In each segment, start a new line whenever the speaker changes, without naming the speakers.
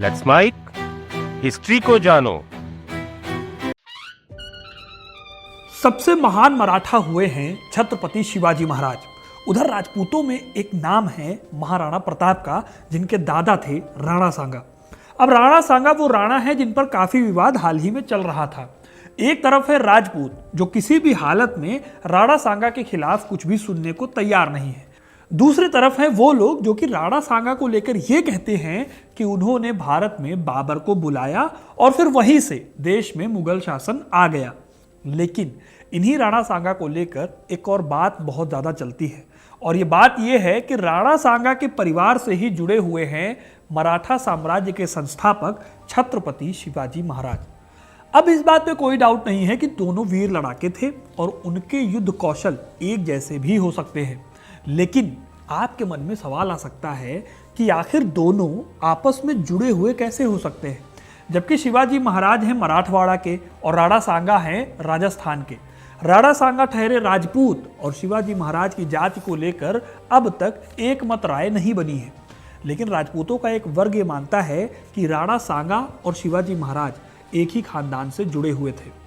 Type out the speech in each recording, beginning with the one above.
Let's mic history को जानो।
सबसे महान मराठा हुए हैं छत्रपति शिवाजी महाराज। उधर राजपूतों में एक नाम है महाराणा प्रताप का, जिनके दादा थे राणा सांगा। अब राणा सांगा वो राणा है जिन पर काफी विवाद हाल ही में चल रहा था। एक तरफ है राजपूत जो किसी भी हालत में राणा सांगा के खिलाफ कुछ भी सुनने को तैयार नहीं है। दूसरी तरफ है वो लोग जो कि राणा सांगा को लेकर ये कहते हैं कि उन्होंने भारत में बाबर को बुलाया और फिर वहीं से देश में मुगल शासन आ गया। लेकिन इन्हीं राणा सांगा को लेकर एक और बात बहुत ज़्यादा चलती है, और ये बात यह है कि राणा सांगा के परिवार से ही जुड़े हुए हैं मराठा साम्राज्य के संस्थापक छत्रपति शिवाजी महाराज। अब इस बात में कोई डाउट नहीं है कि दोनों वीर लड़ाके थे और उनके युद्ध कौशल एक जैसे भी हो सकते हैं। लेकिन आपके मन में सवाल आ सकता है कि आखिर दोनों आपस में जुड़े हुए कैसे हो सकते हैं, जबकि शिवाजी महाराज हैं मराठवाड़ा के और राणा सांगा हैं राजस्थान के। राणा सांगा ठहरे राजपूत और शिवाजी महाराज की जाति को लेकर अब तक एक मत राय नहीं बनी है। लेकिन राजपूतों का एक वर्ग ये मानता है कि राणा सांगा और शिवाजी महाराज एक ही खानदान से जुड़े हुए थे।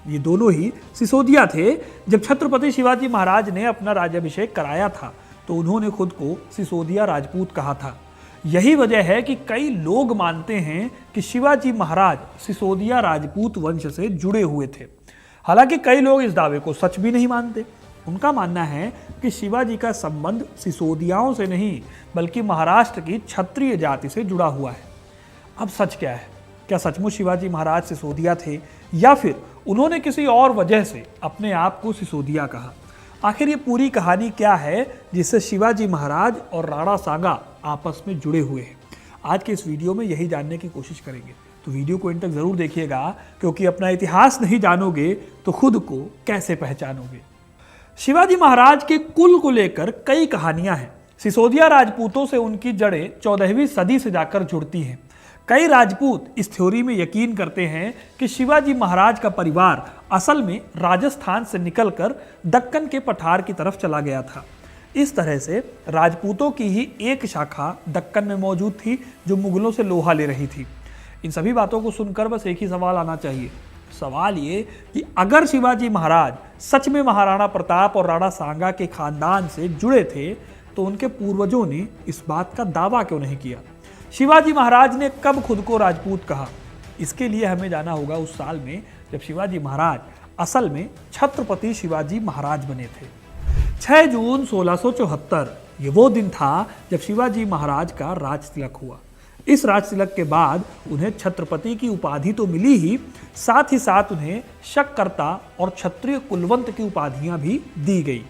ये दोनों ही सिसोदिया थे। जब छत्रपति शिवाजी महाराज ने अपना राज्याभिषेक कराया था तो उन्होंने खुद को सिसोदिया राजपूत कहा था। यही वजह है कि कई लोग मानते हैं कि शिवाजी महाराज सिसोदिया राजपूत वंश से जुड़े हुए थे। हालांकि कई लोग इस दावे को सच भी नहीं मानते। उनका मानना है कि शिवाजी का संबंध सिसोदियाओं से नहीं बल्कि महाराष्ट्र की क्षत्रिय जाति से जुड़ा हुआ है। अब सच क्या है? क्या सचमुच शिवाजी महाराज सिसोदिया थे या फिर उन्होंने किसी और वजह से अपने आप को सिसोदिया कहा? आखिर ये पूरी कहानी क्या है जिससे शिवाजी महाराज और राणा सांगा आपस में जुड़े हुए हैं? आज के इस वीडियो में यही जानने की कोशिश करेंगे, तो वीडियो को इन तक जरूर देखिएगा, क्योंकि अपना इतिहास नहीं जानोगे तो खुद को कैसे पहचानोगे। शिवाजी महाराज के कुल को लेकर कई कहानियां हैं। सिसोदिया राजपूतों से उनकी जड़ें 14वीं सदी से जाकर जुड़ती हैं। कई राजपूत इस थ्योरी में यकीन करते हैं कि शिवाजी महाराज का परिवार असल में राजस्थान से निकलकर दक्कन के पठार की तरफ चला गया था। इस तरह से राजपूतों की ही एक शाखा दक्कन में मौजूद थी जो मुगलों से लोहा ले रही थी। इन सभी बातों को सुनकर बस एक ही सवाल आना चाहिए। सवाल ये कि अगर शिवाजी महाराज सच में महाराणा प्रताप और राणा सांगा के खानदान से जुड़े थे तो उनके पूर्वजों ने इस बात का दावा क्यों नहीं किया? शिवाजी महाराज ने कब खुद को राजपूत कहा? इसके लिए हमें जाना होगा उस साल में जब शिवाजी महाराज असल में छत्रपति शिवाजी महाराज बने थे। 6 जून 1674 ये वो दिन था जब शिवाजी महाराज का राज तिलक हुआ। इस राज तिलक के बाद उन्हें छत्रपति की उपाधि तो मिली ही साथ उन्हें शककर्ता और क्षत्रिय कुलवंत की उपाधियां भी दी गई।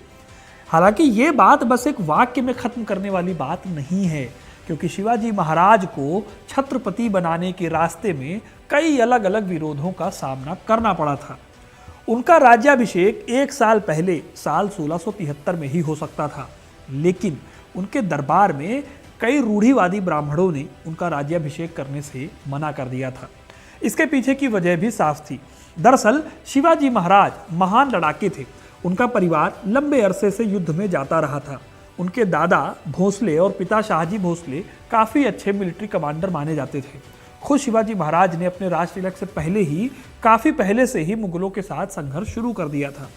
हालांकि ये बात बस एक वाक्य में खत्म करने वाली बात नहीं है, क्योंकि शिवाजी महाराज को छत्रपति बनाने के रास्ते में कई अलग अलग विरोधों का सामना करना पड़ा था। उनका राज्याभिषेक एक साल पहले साल 1673 में ही हो सकता था, लेकिन उनके दरबार में कई रूढ़िवादी ब्राह्मणों ने उनका राज्याभिषेक करने से मना कर दिया था। इसके पीछे की वजह भी साफ थी। दरअसल शिवाजी महाराज महान लड़ाके थे। उनका परिवार लंबे अरसे से युद्ध में जाता रहा था। उनके दादा भोसले और पिता शाहजी भोसले काफ़ी अच्छे मिलिट्री कमांडर माने जाते थे। खुद शिवाजी महाराज ने अपने राज तिलक से काफ़ी पहले से ही मुगलों के साथ संघर्ष शुरू कर दिया था।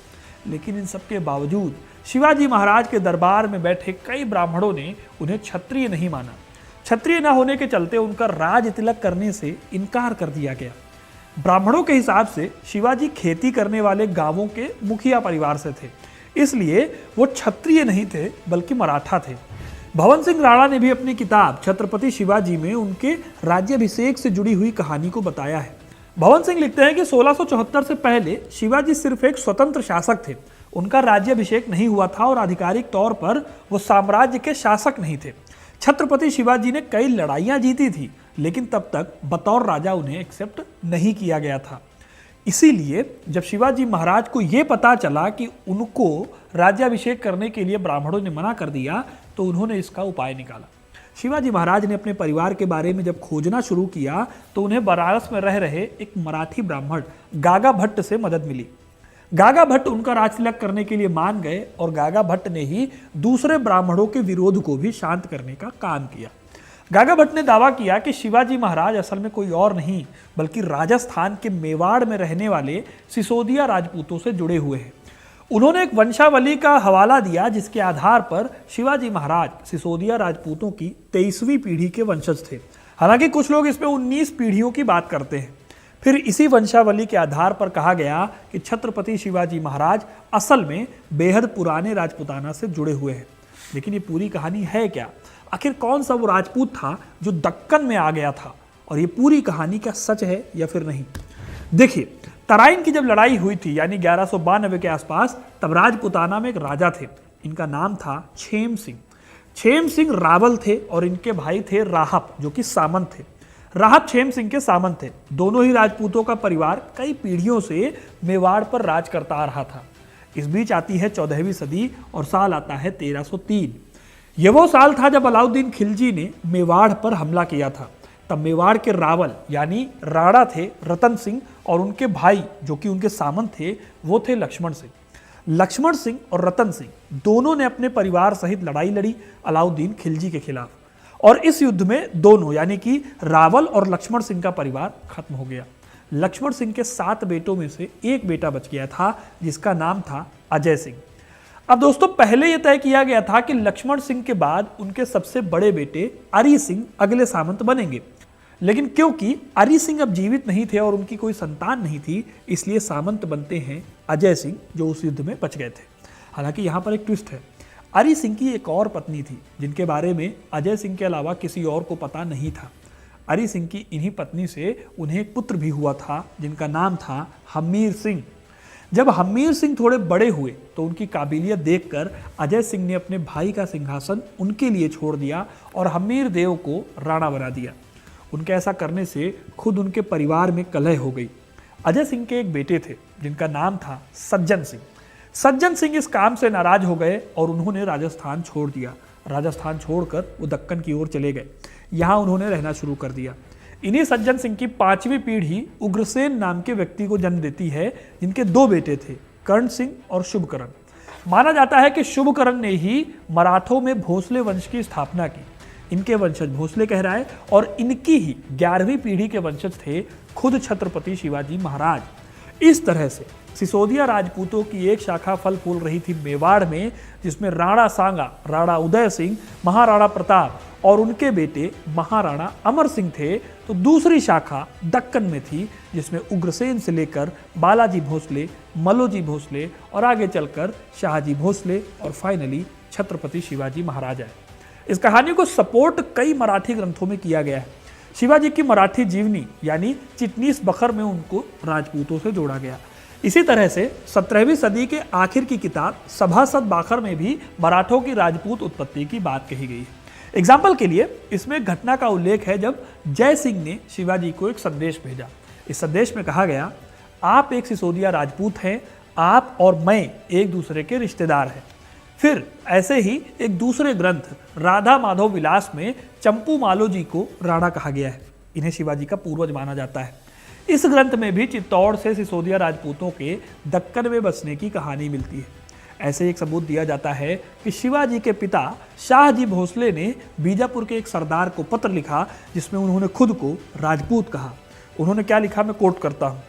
लेकिन इन सब के बावजूद शिवाजी महाराज के दरबार में बैठे कई ब्राह्मणों ने उन्हें क्षत्रिय नहीं माना। क्षत्रिय न होने के चलते उनका राज तिलक करने से इनकार कर दिया गया। ब्राह्मणों के हिसाब से शिवाजी खेती करने वाले गांवों के मुखिया परिवार से थे, इसलिए वो क्षत्रिय नहीं थे बल्कि मराठा थे। भवन सिंह राणा ने भी अपनी किताब छत्रपति शिवाजी में उनके राज्याभिषेक से जुड़ी हुई कहानी को बताया है। भवन सिंह लिखते हैं कि 1674 से पहले शिवाजी सिर्फ एक स्वतंत्र शासक थे। उनका राज्याभिषेक नहीं हुआ था और आधिकारिक तौर पर वो साम्राज्य के शासक नहीं थे। छत्रपति शिवाजी ने कई लड़ाइयां जीती थी, लेकिन तब तक बतौर राजा उन्हें एक्सेप्ट नहीं किया गया था। इसीलिए जब शिवाजी महाराज को यह पता चला कि उनको राज्याभिषेक करने के लिए ब्राह्मणों ने मना कर दिया तो उन्होंने इसका उपाय निकाला। शिवाजी महाराज ने अपने परिवार के बारे में जब खोजना शुरू किया तो उन्हें बनारस में रह रहे एक मराठी ब्राह्मण गागा भट्ट से मदद मिली। गागा भट्ट उनका राज तिलक करने के लिए मान गए और गागा भट्ट ने ही दूसरे ब्राह्मणों के विरोध को भी शांत करने का काम किया। गागा भट्ट ने दावा किया कि शिवाजी महाराज असल में कोई और नहीं बल्कि राजस्थान के मेवाड़ में रहने वाले सिसोदिया राजपूतों से जुड़े हुए हैं। उन्होंने एक वंशावली का हवाला दिया जिसके आधार पर शिवाजी महाराज सिसोदिया राजपूतों की 23वीं पीढ़ी के वंशज थे। हालांकि कुछ लोग इसमें 19 पीढ़ियों की बात करते हैं। फिर इसी वंशावली के आधार पर कहा गया कि छत्रपति शिवाजी महाराज असल में बेहद पुराने राजपूताना से जुड़े हुए हैं। लेकिन ये पूरी कहानी है क्या? आखिर कौन सा वो राजपूत था जो दक्कन में आ गया था, और ये पूरी कहानी क्या सच है या फिर नहीं? देखिए, तराइन की जब लड़ाई हुई थी यानी 1192 के आसपास, तब राजपूताना में एक राजा थे। इनका नाम था छेम सिंह। छेम सिंह रावल थे और इनके भाई थे राहप जो कि सामंत थे। राहप छेम सिंह के सामंत थे। दोनों ही राजपूतों का परिवार कई पीढ़ियों से मेवाड़ पर राज करता आ रहा था। इस बीच आती है 14वीं सदी और साल आता है 1303। यह वो साल था जब अलाउद्दीन खिलजी ने मेवाड़ पर हमला किया था। तब मेवाड़ के रावल यानी राणा थे रतन सिंह, और उनके भाई जो कि उनके सामंत थे वो थे लक्ष्मण सिंह। लक्ष्मण सिंह और रतन सिंह दोनों ने अपने परिवार सहित लड़ाई लड़ी अलाउद्दीन खिलजी के खिलाफ, और इस युद्ध में दोनों यानी कि रावल और लक्ष्मण सिंह का परिवार खत्म हो गया। लक्ष्मण सिंह के 7 बेटों में से एक बेटा बच गया था जिसका नाम था अजय सिंह। अब दोस्तों, पहले यह तय किया गया था कि लक्ष्मण सिंह के बाद उनके सबसे बड़े बेटे अरी सिंह अगले सामंत बनेंगे, लेकिन क्योंकि अरी सिंह अब जीवित नहीं थे और उनकी कोई संतान नहीं थी, इसलिए सामंत बनते हैं अजय सिंह जो उस युद्ध में बच गए थे। हालांकि यहाँ पर एक ट्विस्ट है। अरी सिंह की एक और पत्नी थी जिनके बारे में अजय सिंह के अलावा किसी और को पता नहीं था। अरी सिंह की इन्हीं पत्नी से उन्हें एक पुत्र भी हुआ था जिनका नाम था हम्मीर सिंह। जब हम्मीर सिंह थोड़े बड़े हुए तो उनकी काबिलियत देखकर अजय सिंह ने अपने भाई का सिंहासन उनके लिए छोड़ दिया और हम्मीर देव को राणा बना दिया। उनके ऐसा करने से खुद उनके परिवार में कलह हो गई। अजय सिंह के एक बेटे थे जिनका नाम था सज्जन सिंह। सज्जन सिंह इस काम से नाराज हो गए और उन्होंने राजस्थान छोड़ दिया। राजस्थान छोड़कर वो दक्कन की ओर चले गए। यहाँ उन्होंने रहना शुरू कर दिया। इन्हीं सज्जन सिंह की 5वीं पीढ़ी उग्रसेन नाम के व्यक्ति को जन्म देती है जिनके 2 बेटे थे, कर्ण सिंह और शुभकरण। माना जाता है कि शुभकरण ने ही मराठों में भोसले वंश की स्थापना की। इनके वंशज भोसले कहलाए और इनकी ही 11वीं पीढ़ी के वंशज थे खुद छत्रपति शिवाजी महाराज। इस तरह से सिसोदिया राजपूतों की एक शाखा फल फूल रही थी मेवाड़ में, जिसमें राणा सांगा, राणा उदय सिंह, महाराणा प्रताप और उनके बेटे महाराणा अमर सिंह थे। तो दूसरी शाखा दक्कन में थी जिसमें उग्रसेन से लेकर बालाजी भोसले, मलोजी भोसले और आगे चलकर शाहजी भोसले और फाइनली छत्रपति शिवाजी महाराज आए। इस कहानी को सपोर्ट कई मराठी ग्रंथों में किया गया है। शिवाजी की मराठी जीवनी यानी चिटनीस बखर में उनको राजपूतों से जोड़ा गया। इसी तरह से 17वीं सदी के आखिर की किताब सभासद बाखर में भी मराठों की राजपूत उत्पत्ति की बात कही गई है। एग्जाम्पल के लिए इसमें घटना का उल्लेख है जब जय सिंह ने शिवाजी को एक संदेश भेजा। इस संदेश में कहा गया, आप एक सिसोदिया राजपूत हैं, आप और मैं एक दूसरे के रिश्तेदार हैं। फिर ऐसे ही एक दूसरे ग्रंथ राधा माधव विलास में चंपू मालोजी को राणा कहा गया है। इन्हें शिवाजी का पूर्वज माना जाता है। इस ग्रंथ में भी चित्तौड़ से सिसोदिया राजपूतों के दक्कन में बसने की कहानी मिलती है। ऐसे एक सबूत दिया जाता है कि शिवाजी के पिता शाहजी भोसले ने बीजापुर के एक सरदार को पत्र लिखा जिसमें उन्होंने खुद को राजपूत कहा। उन्होंने क्या लिखा, मैं कोट करता हूँ,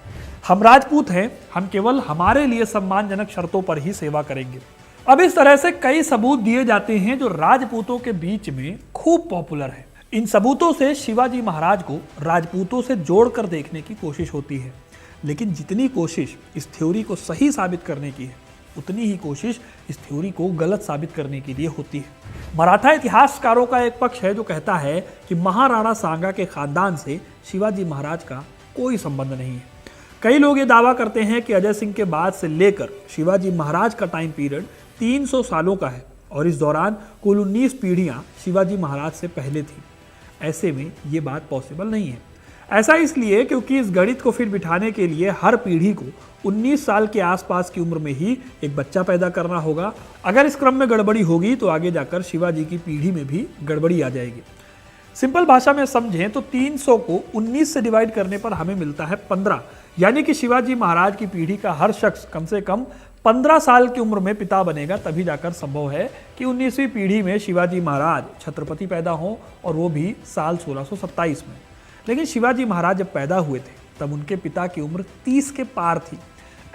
हम राजपूत हैं, हम केवल हमारे लिए सम्मानजनक शर्तों पर ही सेवा करेंगे। अब इस तरह से कई सबूत दिए जाते हैं जो राजपूतों के बीच में खूब पॉपुलर है। इन सबूतों से शिवाजी महाराज को राजपूतों से जोड़कर देखने की कोशिश होती है, लेकिन जितनी कोशिश इस थ्योरी को सही साबित करने की है उतनी ही कोशिश इस थ्योरी को गलत साबित करने के लिए होती है। मराठा इतिहासकारों का एक पक्ष है जो कहता है कि महाराणा सांगा के खानदान से शिवाजी महाराज का कोई संबंध नहीं है। कई लोग ये दावा करते हैं कि अजय सिंह के बाद से लेकर शिवाजी महाराज का टाइम पीरियड 300 सालों का है और इस दौरान कुल 19 पीढ़ियां शिवाजी महाराज से पहले थी। ऐसे में ये बात पॉसिबल नहीं है। ऐसा इसलिए क्योंकि इस गणित को फिर बिठाने के लिए हर पीढ़ी को 19 साल के आसपास की उम्र में ही एक बच्चा पैदा करना होगा। अगर इस क्रम में गड़बड़ी होगी तो आगे जाकर शिवाजी की पीढ़ी में भी गड़बड़ी आ जाएगी। सिंपल भाषा में समझें तो 300 को 19 से डिवाइड करने पर हमें मिलता है 15, यानी कि शिवाजी महाराज की पीढ़ी का हर शख्स कम से कम 15 साल की उम्र में पिता बनेगा तभी जाकर संभव है कि 19वीं पीढ़ी में शिवाजी महाराज छत्रपति पैदा हों, और वो भी साल 1627 में। लेकिन शिवाजी महाराज जब पैदा हुए थे तब उनके पिता की उम्र 30 के पार थी।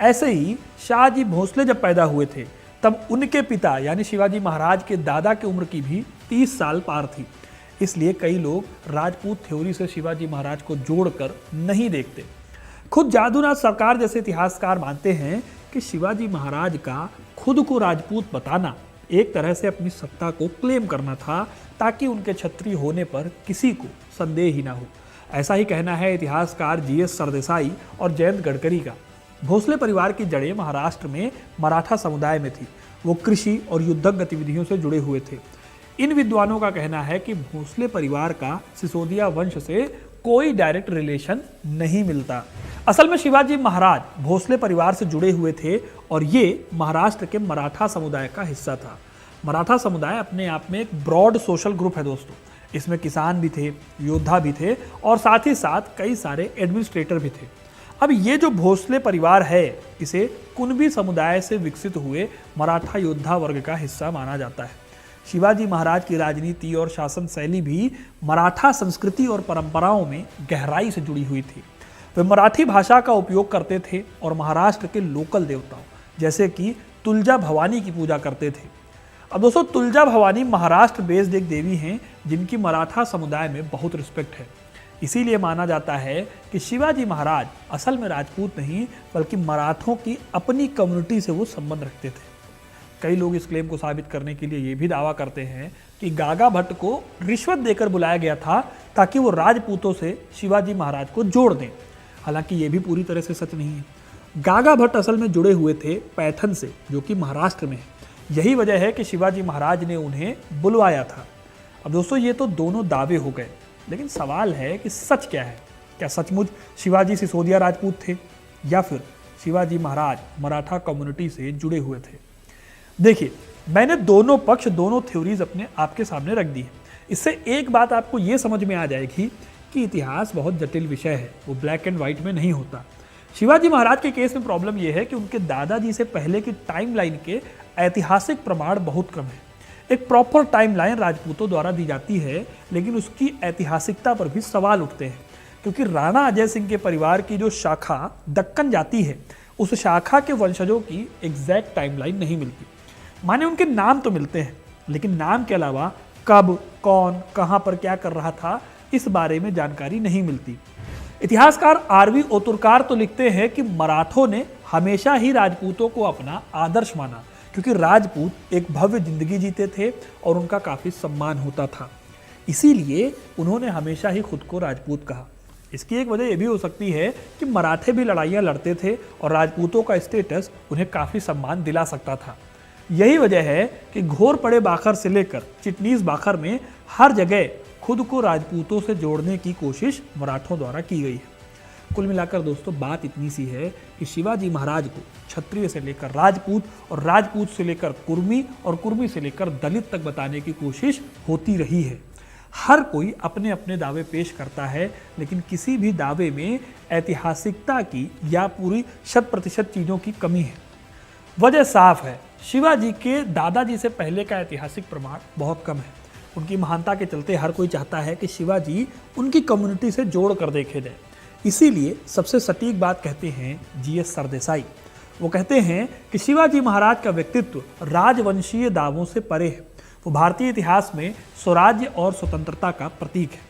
ऐसे ही शाहजी भोसले जब पैदा हुए थे तब उनके पिता यानी शिवाजी महाराज के दादा की उम्र की भी 30 साल पार थी। इसलिए कई लोग राजपूत थ्योरी से शिवाजी महाराज को जोड़कर नहीं देखते। खुद जादूनाथ सरकार जैसे इतिहासकार मानते हैं कि शिवाजी महाराज का खुद को राजपूत बताना एक तरह से अपनी सत्ता को क्लेम करना था, ताकि उनके क्षत्रिय होने पर किसी को संदेह ही ना हो। ऐसा ही कहना है इतिहासकार जीएस सरदेसाई और जयंत गडकरी का। भोसले परिवार की जड़ें महाराष्ट्र में मराठा समुदाय में थी। वो कृषि और युद्धक गतिविधियों से जुड़े हुए थे। इन विद्वानों का कहना है कि भोसले परिवार का सिसोदिया वंश से कोई डायरेक्ट रिलेशन नहीं मिलता। असल में शिवाजी महाराज भोसले परिवार से जुड़े हुए थे और ये महाराष्ट्र के मराठा समुदाय का हिस्सा था। मराठा समुदाय अपने आप में एक ब्रॉड सोशल ग्रुप है दोस्तों। इसमें किसान भी थे, योद्धा भी थे और साथ ही साथ कई सारे एडमिनिस्ट्रेटर भी थे। अब ये जो भोसले परिवार है इसे कुणबी समुदाय से विकसित हुए मराठा योद्धा वर्ग का हिस्सा माना जाता है। शिवाजी महाराज की राजनीति और शासन शैली भी मराठा संस्कृति और परंपराओं में गहराई से जुड़ी हुई थी। वे मराठी भाषा का उपयोग करते थे और महाराष्ट्र के लोकल देवताओं जैसे कि तुलजा भवानी की पूजा करते थे। अब दोस्तों, तुलजा भवानी महाराष्ट्र बेस्ड एक देवी हैं जिनकी मराठा समुदाय में बहुत रिस्पेक्ट है। इसीलिए माना जाता है कि शिवाजी महाराज असल में राजपूत नहीं बल्कि मराठों की अपनी कम्युनिटी से वो संबंध रखते थे। कई लोग इस क्लेम को साबित करने के लिए ये भी दावा करते हैं कि गागा भट्ट को रिश्वत देकर बुलाया गया था ताकि वो राजपूतों से शिवाजी महाराज को जोड़ दें। हालांकि ये भी पूरी तरह से सच नहीं है। गागा भट्ट असल में जुड़े हुए थे पैथन से, जो कि महाराष्ट्र में है। यही वजह है कि शिवाजी महाराज ने उन्हें बुलवाया था। अब दोस्तों, ये तो दोनों दावे हो गए, लेकिन सवाल है कि सच क्या है। क्या सचमुच शिवाजी सिसोदिया राजपूत थे या फिर शिवाजी महाराज मराठा कम्युनिटी से जुड़े हुए थे? देखिए, मैंने दोनों पक्ष, दोनों थ्योरीज अपने आपके सामने रख दी है। इससे एक बात आपको ये समझ में आ जाएगी कि इतिहास बहुत जटिल विषय है, वो ब्लैक एंड व्हाइट में नहीं होता। शिवाजी महाराज के केस में प्रॉब्लम यह है कि उनके दादाजी से पहले की टाइमलाइन के ऐतिहासिक प्रमाण बहुत कम है। एक प्रॉपर टाइमलाइन राजपूतों द्वारा दी जाती है, लेकिन उसकी ऐतिहासिकता पर भी सवाल उठते हैं, क्योंकि राणा अजय सिंह के परिवार की जो शाखा दक्कन जाती है, उस शाखा के वंशजों की एग्जैक्ट टाइमलाइन नहीं मिलती। माने उनके नाम तो मिलते हैं, लेकिन नाम के अलावा कब, कौन, कहां पर क्या कर रहा था, इस बारे में जानकारी नहीं मिलती। इतिहासकार आरवी ओतुरकार तो लिखते हैं कि मराठों ने हमेशा ही राजपूतों को अपना आदर्श माना, क्योंकि राजपूत एक भव्य जिंदगी जीते थे और उनका काफी सम्मान होता था। इसीलिए उन्होंने हमेशा ही खुद को राजपूत कहा। इसकी एक वजह यह भी हो सकती है कि मराठे भी लड़ाइयाँ लड़ते थे और राजपूतों का स्टेटस उन्हें काफी सम्मान दिला सकता था। यही वजह है कि घोर पड़े बाखर से लेकर चिटनीस बाखर में हर जगह खुद को राजपूतों से जोड़ने की कोशिश मराठों द्वारा की गई है। कुल मिलाकर दोस्तों, बात इतनी सी है कि शिवाजी महाराज को क्षत्रिय से लेकर राजपूत और राजपूत से लेकर कुर्मी और कुर्मी से लेकर दलित तक बताने की कोशिश होती रही है। हर कोई अपने अपने दावे पेश करता है, लेकिन किसी भी दावे में ऐतिहासिकता की या पूरी 100% चीज़ों की कमी है। वजह साफ है, शिवाजी के दादाजी से पहले का ऐतिहासिक प्रमाण बहुत कम है। उनकी महानता के चलते हर कोई चाहता है कि शिवाजी उनकी कम्युनिटी से जोड़ कर देखे जाए। इसीलिए सबसे सटीक बात कहते हैं जीएस सरदेसाई। वो कहते हैं कि शिवाजी महाराज का व्यक्तित्व राजवंशीय दावों से परे है। वो भारतीय इतिहास में स्वराज्य और स्वतंत्रता का प्रतीक है।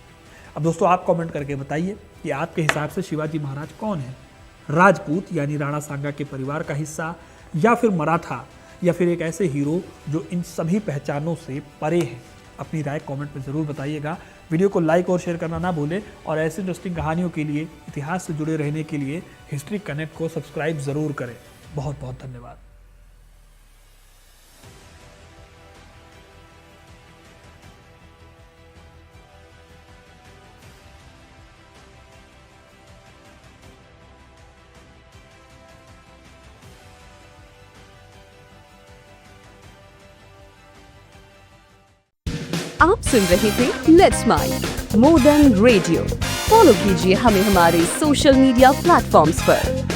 अब दोस्तों, आप कमेंट करके बताइए कि आपके हिसाब से शिवाजी महाराज कौन है? राजपूत यानी राणा सांगा के परिवार का हिस्सा, या फिर मराठा, या फिर एक ऐसे हीरो जो इन सभी पहचानों से परे हैं? अपनी राय कमेंट में ज़रूर बताइएगा। वीडियो को लाइक और शेयर करना ना भूलें और ऐसी इंटरेस्टिंग कहानियों के लिए, इतिहास से जुड़े रहने के लिए हिस्ट्री कनेक्ट को सब्सक्राइब ज़रूर करें। बहुत बहुत धन्यवाद।
आप सुन रहे थे let's mind more than radio. Follow कीजिए हमें हमारे सोशल मीडिया प्लेटफॉर्म्स पर।